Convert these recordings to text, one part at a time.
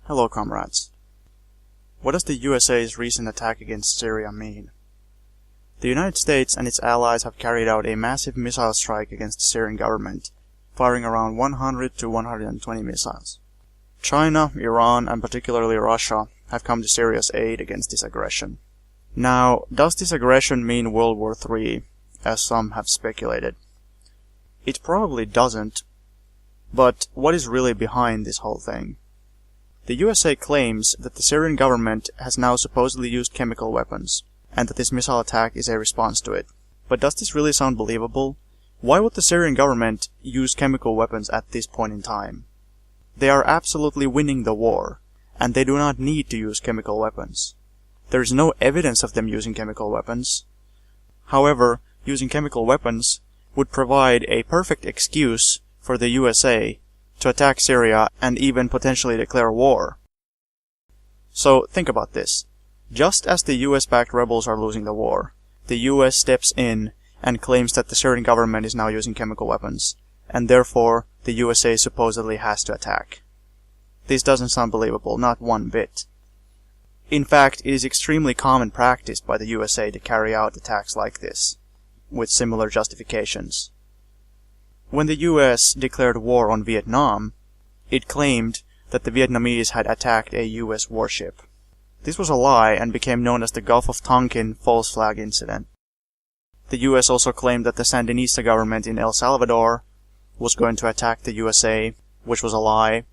Hello, comrades. What does the USA's recent attack against Syria mean? The United States and its allies have carried out a massive missile strike against the Syrian government, firing around 100 to 120 missiles. China, Iran, and particularly Russia have come to Syria's aid against this aggression. Now, does this aggression mean World War III, as some have speculated? It probably doesn't, but what is really behind this whole thing? The USA claims that the Syrian government has now supposedly used chemical weapons, and that this missile attack is a response to it. But does this really sound believable? Why would the Syrian government use chemical weapons at this point in time? They are absolutely winning the war, and they do not need to use chemical weapons. There is no evidence of them using chemical weapons. However, using chemical weapons would provide a perfect excuse for the USA to attack Syria and even potentially declare war. So think about this. Just as the US-backed rebels are losing the war, the US steps in and claims that the Syrian government is now using chemical weapons, and therefore the USA supposedly has to attack. This doesn't sound believable, not one bit. In fact, it is extremely common practice by the USA to carry out attacks like this, with similar justifications. When the US declared war on Vietnam, it claimed that the Vietnamese had attacked a US warship. This was a lie and became known as the Gulf of Tonkin false flag incident. The US also claimed that the Sandinista government in El Salvador was going to attack the USA, which was a lie.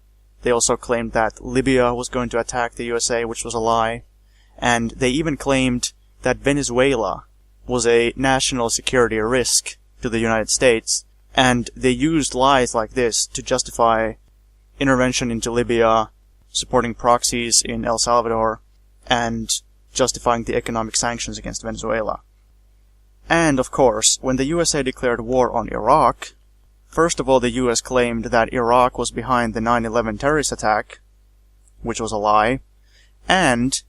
They also claimed that Libya was going to attack the USA, which was a lie. And they even claimed that Venezuela was a national security risk to the United States, and they used lies like this to justify intervention into Libya, supporting proxies in El Salvador, and justifying the economic sanctions against Venezuela. And, of course, when the USA declared war on Iraq, first of all the US claimed that Iraq was behind the 9/11 terrorist attack, which was a lie, and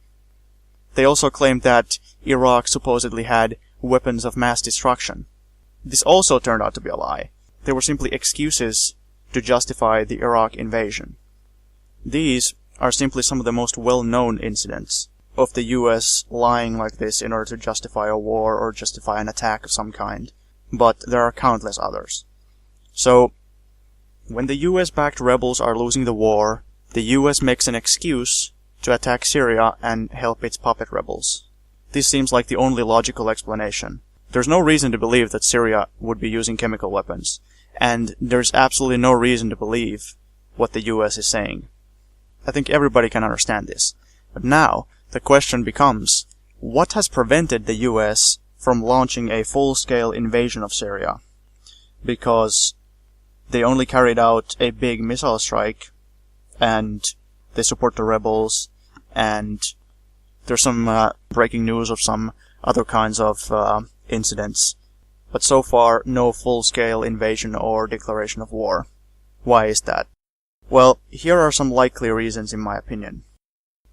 they also claimed that Iraq supposedly had weapons of mass destruction. This also turned out to be a lie. They were simply excuses to justify the Iraq invasion. These are simply some of the most well-known incidents of the US lying like this in order to justify a war or justify an attack of some kind. But there are countless others. So, when the US-backed rebels are losing the war, the US makes an excuse to attack Syria and help its puppet rebels. This seems like the only logical explanation. There's no reason to believe that Syria would be using chemical weapons, and there's absolutely no reason to believe what the US is saying. I think everybody can understand this. But now, the question becomes, what has prevented the US from launching a full-scale invasion of Syria? Because they only carried out a big missile strike, and they support the rebels, and there's some breaking news of some other kinds of incidents. But so far, no full-scale invasion or declaration of war. Why is that? Well, here are some likely reasons in my opinion.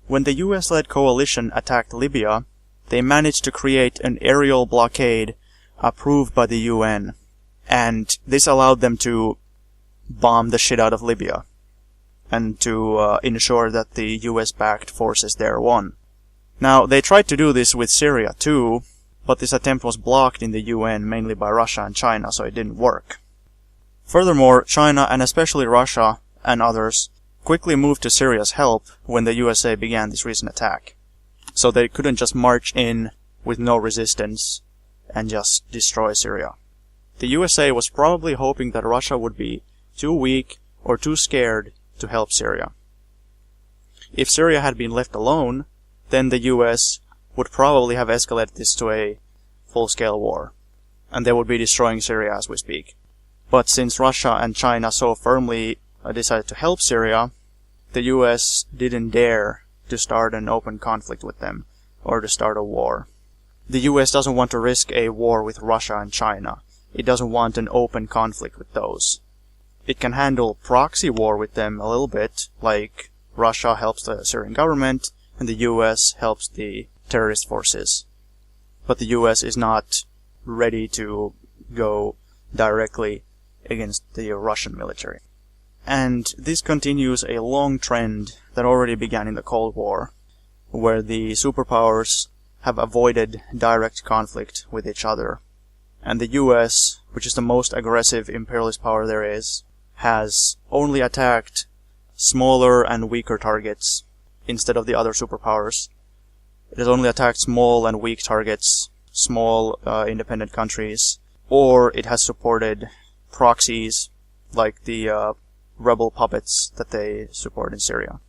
When the US-led coalition attacked Libya, they managed to create an aerial blockade approved by the UN, and this allowed them to bomb the shit out of Libya, and to ensure that the US-backed forces there won. Now, they tried to do this with Syria too, but this attempt was blocked in the UN mainly by Russia and China, so it didn't work. Furthermore, China, and especially Russia and others, quickly moved to Syria's help when the USA began this recent attack. So they couldn't just march in with no resistance and just destroy Syria. The USA was probably hoping that Russia would be too weak or too scared to help Syria. If Syria had been left alone, then the US would probably have escalated this to a full-scale war, and they would be destroying Syria as we speak. But since Russia and China so firmly decided to help Syria, the US didn't dare to start an open conflict with them, or to start a war. The US doesn't want to risk a war with Russia and China. It doesn't want an open conflict with those. It can handle proxy war with them a little bit, like Russia helps the Syrian government, and the US helps the terrorist forces. But the US is not ready to go directly against the Russian military. And this continues a long trend that already began in the Cold War, where the superpowers have avoided direct conflict with each other. And the US, which is the most aggressive imperialist power there is, has only attacked smaller and weaker targets instead of the other superpowers. It has only attacked small and weak targets, small independent countries, or it has supported proxies like the rebel puppets that they support in Syria.